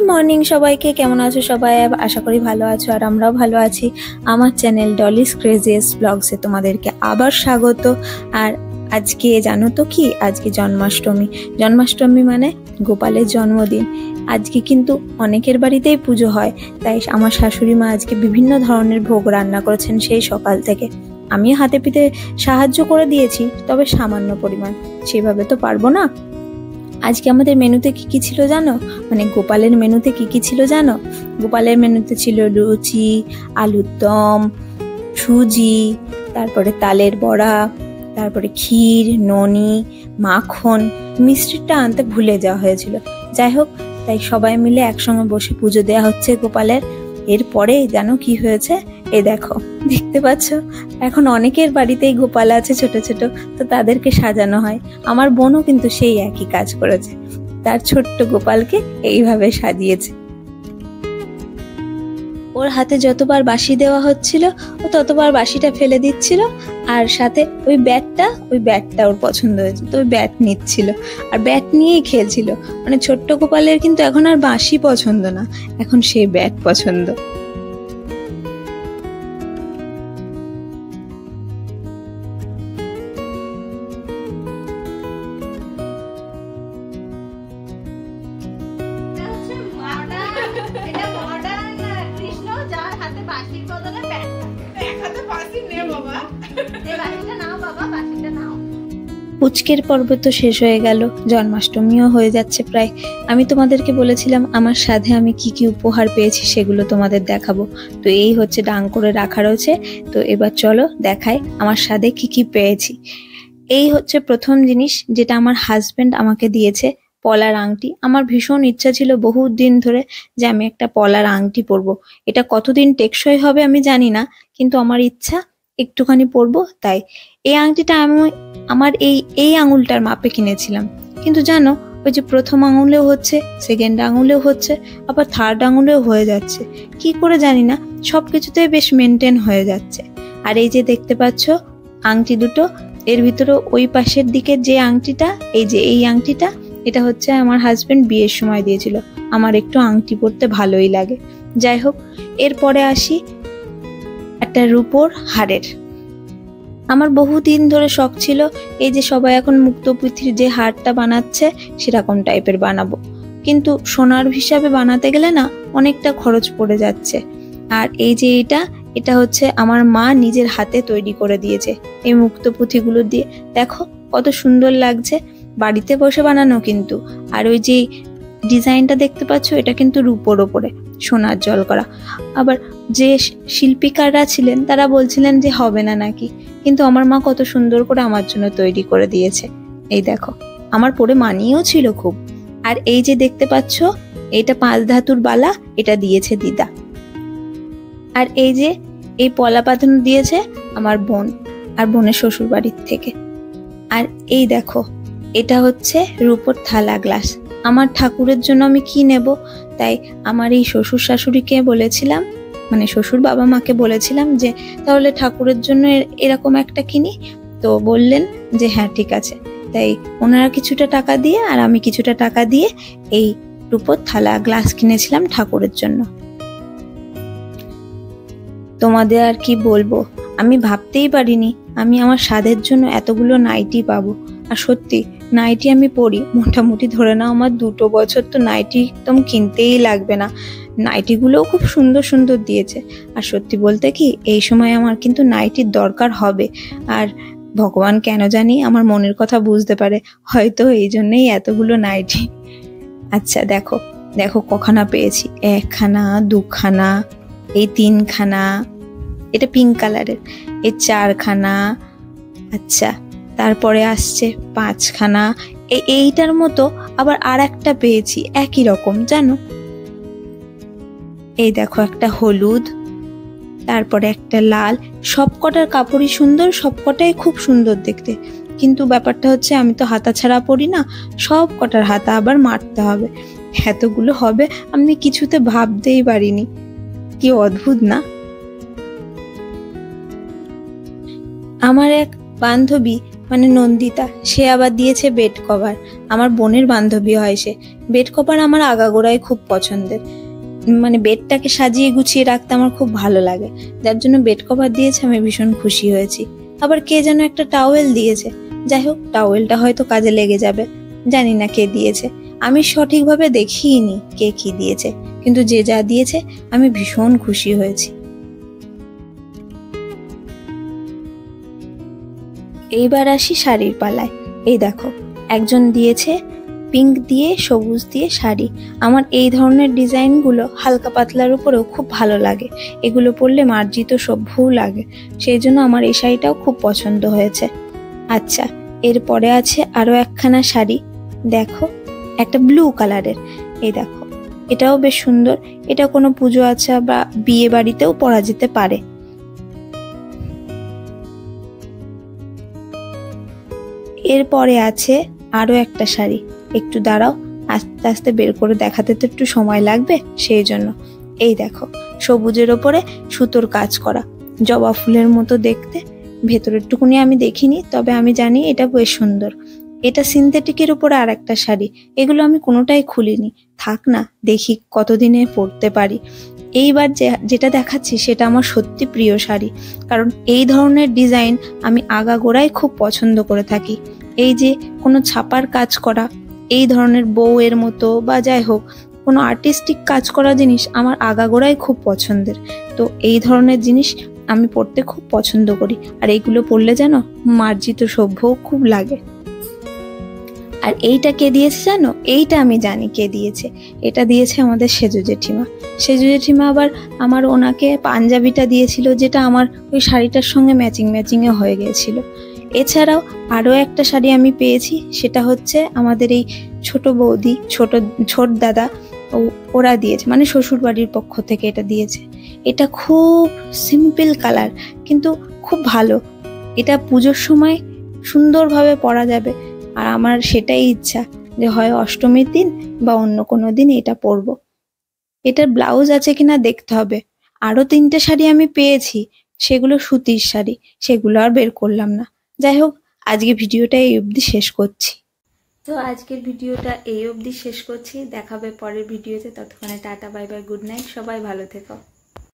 Morning সবাইকে, কেমন আছো সবাই? আশা করি ভালো আছো আর আমরাও ভালো আছি। আমার চ্যানেল ডলিস ক্রেজিয়াস ব্লগসে তোমাদেরকে আবার স্বাগত। আর আজকে জানো তো কি, আজকে জন্মাষ্টমী মানে গোপালের জন্মদিন। আজকে কিন্তু অনেকের বাড়িতেই পুজো হয়, তাই আমার শাশুড়ি মা আজকে বিভিন্ন ধরনের ভোগ রান্না করেছেন সেই সকাল থেকে। আমি হাতে পিঠে সাহায্য করে দিয়েছি, তবে সামান্য পরিমাণ, সেভাবে তো পারবো না। আজকে আমাদের মেনুতে কি কি ছিল জানো? মানে গোপালের মেনুতে কি কি ছিল জানো? গোপালের মেনুতে ছিল লুচি, আলুর দম, সুজি, তারপরে তালের বড়া, তারপরে ক্ষীর, ননি, মাখন। মিষ্টিটা আনতে ভুলে যাওয়া হয়েছিল। যাই হোক, তাই সবাই মিলে একসঙ্গে বসে পুজো দেওয়া হচ্ছে গোপালের। এরপরে জানো কি হয়েছে? এই দেখো, দেখতে পাচ্ছ, এখন অনেকের বাড়িতেই গোপাল আছে ছোট ছোট, তো তাদেরকে সাজানো হয়। আমার বোনও কিন্তু সেই একই কাজ করেছে, তার ছোট্ট গোপালকে এইভাবে সাজিয়েছে। ওর হাতে যতবার বাঁশি দেওয়া হচ্ছিল ও ততবার বাঁশিটা ফেলে দিচ্ছিল, আর সাথে ওই ব্যাটটা ওর পছন্দ হয়েছে, তো ওই ব্যাট নিচ্ছিল আর ব্যাট নিয়েই খেলছিল। মানে ছোট্ট গোপালের কিন্তু এখন আর বাঁশি পছন্দ না, এখন সেই ব্যাট পছন্দ। পুচকের পর্ব তো শেষ হয়ে গেল, জন্মাষ্টমীও হয়ে যাচ্ছে প্রায়। আমি তোমাদেরকে বলেছিলাম আমার সাথে আমি কি কি উপহার পেয়েছি সেগুলো তোমাদের দেখাবো। তো এই হচ্ছে ডাং করে রাখা রয়েছে। তো এবার চলো দেখাই আমার সাথে কি কি পেয়েছি। এই হচ্ছে প্রথম জিনিস, যেটা আমার হাজবেন্ড আমাকে দিয়েছে, পলার আংটি। আমার ভীষণ ইচ্ছা ছিল বহুত দিন ধরে যে আমি একটা পলার আংটি পরবো। এটা কতদিন টেকসই হবে আমি জানি না, কিন্তু আমার ইচ্ছা একটুখানি পরবো। তাই এই আংটিটা আমি আমার এই আঙুলটার মাপে কিনেছিলাম, কিন্তু জানো ওই যে প্রথম আঙুলেও হচ্ছে, সেকেন্ড আঙুলেও হচ্ছে, আবার থার্ড আঙুলেও হয়ে যাচ্ছে। কি করে জানি না, সবকিছুতে বেশ মেনটেন হয়ে যাচ্ছে। আর এই যে দেখতে পাচ্ছ আংটি দুটো, এর ভিতরে ওই পাশের দিকে যে আংটিটা, এই আংটিটা, এটা হচ্ছে আমার হাজবেন্ড বিয়ের সময় দিয়েছিল। আমার একটু আংটি পরতে ভালোই লাগে। যাই হোক, এরপরে আসি একটা রূপোর হারের। আমার বহুদিন ধরে শখ ছিল এই যে সবাই এখন মুক্তপুঁথির যে হারটা বানাচ্ছে সেরকম টাইপের বানাবো, কিন্তু সোনার হিসাবে বানাতে গেলে না অনেকটা খরচ পড়ে যাচ্ছে। আর এই যে এটা হচ্ছে আমার মা নিজের হাতে তৈরি করে দিয়েছে এই মুক্তপুঁথিগুলো দিয়ে। দেখো কত সুন্দর লাগছে, বাড়িতে বসে বানানো কিন্তু। আর ওই যে ডিজাইনটা দেখতে পাচ্ছ, এটা কিন্তু রূপোর ওপরে সোনার জল করা। আবার যে শিল্পীকাররা ছিলেন তারা বলছিলেন যে হবে না নাকি, কিন্তু আমার মা কত সুন্দর করে আমার জন্য তৈরি করে দিয়েছে। এই দেখো, আমার পরে মানিয়েও ছিল খুব। আর এই যে দেখতে পাচ্ছ, এটা 5 ধাতুর বালা, এটা দিয়েছে দিদা। আর এই যে এই পলা পাতানো দিয়েছে আমার বোন আর বোনের শ্বশুর বাড়ির থেকে। আর এই দেখো, এটা হচ্ছে রূপোর থালা গ্লাস। আমার ঠাকুরের জন্য আমি কি নেব, তাই আমার এই শ্বশুর শাশুড়িকে বলেছিলাম, মানে শ্বশুর বাবা মাকে বলেছিলাম যে তাহলে ঠাকুরের জন্য এরকম একটা কিনি। তো বললেন যে হ্যাঁ ঠিক আছে। তাই ওনারা কিছুটা টাকা দিয়ে আর আমি কিছুটা টাকা দিয়ে এই রূপোর থালা গ্লাস কিনেছিলাম ঠাকুরের জন্য। তোমাদের আর কি বলবো, আমি ভাবতেই পারিনি আমি আমার স্বাদের জন্য এতগুলো নাইটি পাবো। আর সত্যি নাইটি আমি পরি মোটামুটি ধরে নাও আমার 2 বছর, তো নাইটি একদম কিনতেই লাগবে না। নাইটিগুলোও খুব সুন্দর সুন্দর দিয়েছে। আর সত্যি বলতে কি, এই সময় আমার কিন্তু নাইটির দরকার হবে। আর ভগবান কেন জানি আমার মনের কথা বুঝতে পারে, হয়তো এই জন্যই এতগুলো নাইটি। আচ্ছা দেখো দেখো কখানা পেয়েছি, 1খানা, 2খানা, এই 3খানা, এটা পিঙ্ক কালারের, এই 4খানা। আচ্ছা, তারপরে আসছে 5খানা, এইটার মতো আবার আর একটা পেয়েছি একই রকম জানো। এই দেখো একটা হলুদ, তারপরে একটা লাল। সবকটার কাপড়ই সুন্দর, সবকটাই খুব সুন্দর দেখতে, কিন্তু ব্যাপারটা হচ্ছে আমি তো হাতা ছাড়া পরি না, সব কটার হাতা আবার মারতে হবে। এতগুলো হবে আমি কিছুতে ভাবতেই পারিনি, কি অদ্ভুত না। আমার এক বান্ধবী মানে নন্দিতা, সে আবার দিয়েছে বেড কভার। আমার বোনের বান্ধবী হয় সে। বেড কভার আমার আগাগোড়াই খুব পছন্দের, মানে বেডটাকে সাজিয়ে গুছিয়ে রাখতে আমার খুব ভালো লাগে, যার জন্য বেড কভার দিয়েছে। আমি ভীষণ খুশি হয়েছি। আবার কে যেন একটা টাওয়েল দিয়েছে। যাই হোক, টাওয়েলটা হয়তো কাজে লেগে যাবে, জানি না কে দিয়েছে। আমি সঠিকভাবে দেখিনি কে কি দিয়েছে, কিন্তু যে যা দিয়েছে আমি ভীষণ খুশি হয়েছি। এইবার আসি শাড়ির পালায়। এই দেখো, একজন দিয়েছে পিঙ্ক দিয়ে সবুজ দিয়ে শাড়ি। আমার এই ধরনের ডিজাইনগুলো হালকা পাতলার উপরেও খুব ভালো লাগে, এগুলো পরলে মার্জিত সভ্যও লাগে, সেই জন্য আমার এই শাড়িটাও খুব পছন্দ হয়েছে। আচ্ছা, এরপরে আছে আরো একখানা শাড়ি, দেখো একটা ব্লু কালারের। এই দেখো, এটাও বেশ সুন্দর। এটা কোনো পুজো আচ্ছা বা বিয়ে বাড়িতেও পরা যেতে পারে। এরপরে আছে আরো একটা শাড়ি, একটু দাঁড়াও, আস্তে আস্তে বের করে দেখাতে তো একটু সময় লাগবে, সেই জন্য। এই দেখো, সবুজের ওপরে সুতোর কাজ করা, জবা ফুলের মতো দেখতে। ভেতরের টুকুনি আমি দেখিনি, তবে আমি জানি এটা বেশ সুন্দর। এটা সিনথেটিকের উপরে আর একটা শাড়ি, এগুলো আমি কোনোটাই খুলিনি, থাক না, দেখি কতদিনে পরতে পারি। এইবার যেটা দেখাচ্ছি সেটা আমার সত্যি প্রিয় শাড়ি, কারণ এই ধরনের ডিজাইন আমি আগাগোড়াই খুব পছন্দ করে থাকি। এই যে কোনো ছাপার কাজ করা, এই ধরনের বউয়ের মতো বা যাই হোক কোনো আর্টিস্টিক কাজ করা জিনিস আমার আগাগোড়াই খুব পছন্দের। তো এই ধরনের জিনিস আমি পরতে খুব পছন্দ করি, আর এইগুলো পরলে যেন মার্জিত সভ্যও খুব লাগে। আর এইটা কে দিয়েছে জানো? এইটা আমি জানি কে দিয়েছে। এটা দিয়েছে আমাদের সেজো জেঠিমা। সেজো জেঠিমা আবার আমার ওনাকে পাঞ্জাবিটা দিয়েছিল, যেটা আমার ওই শাড়িটার সঙ্গে ম্যাচিং এ হয়ে গিয়েছিল। এছাড়াও আরো একটা শাড়ি আমি পেয়েছি, সেটা হচ্ছে আমাদের এই ছোট বৌদি, ছোট দাদা, ওরা দিয়েছে, মানে শ্বশুর বাড়ির পক্ষ থেকে এটা দিয়েছে। এটা খুব সিম্পল কালার, কিন্তু খুব ভালো। এটা পুজোর সময় সুন্দরভাবে পরা যাবে, আর আমার সেটাই ইচ্ছা যে হয় অষ্টমীর দিন বা অন্য কোনো দিন এটা পরবো। এটার ব্লাউজ আছে কিনা দেখতে হবে। আরো 3টে শাড়ি আমি পেয়েছি, সেগুলো সুতির শাড়ি, সেগুলো আর বের করলাম না। যাই হোক, আজকে ভিডিওটা এই অবধি শেষ করছি। তো আজকের ভিডিওটা এই অবধি শেষ করছি, দেখাবে পরের ভিডিওতে। ততক্ষণে tata, bye bye, good night, সবাই ভালো থেকো।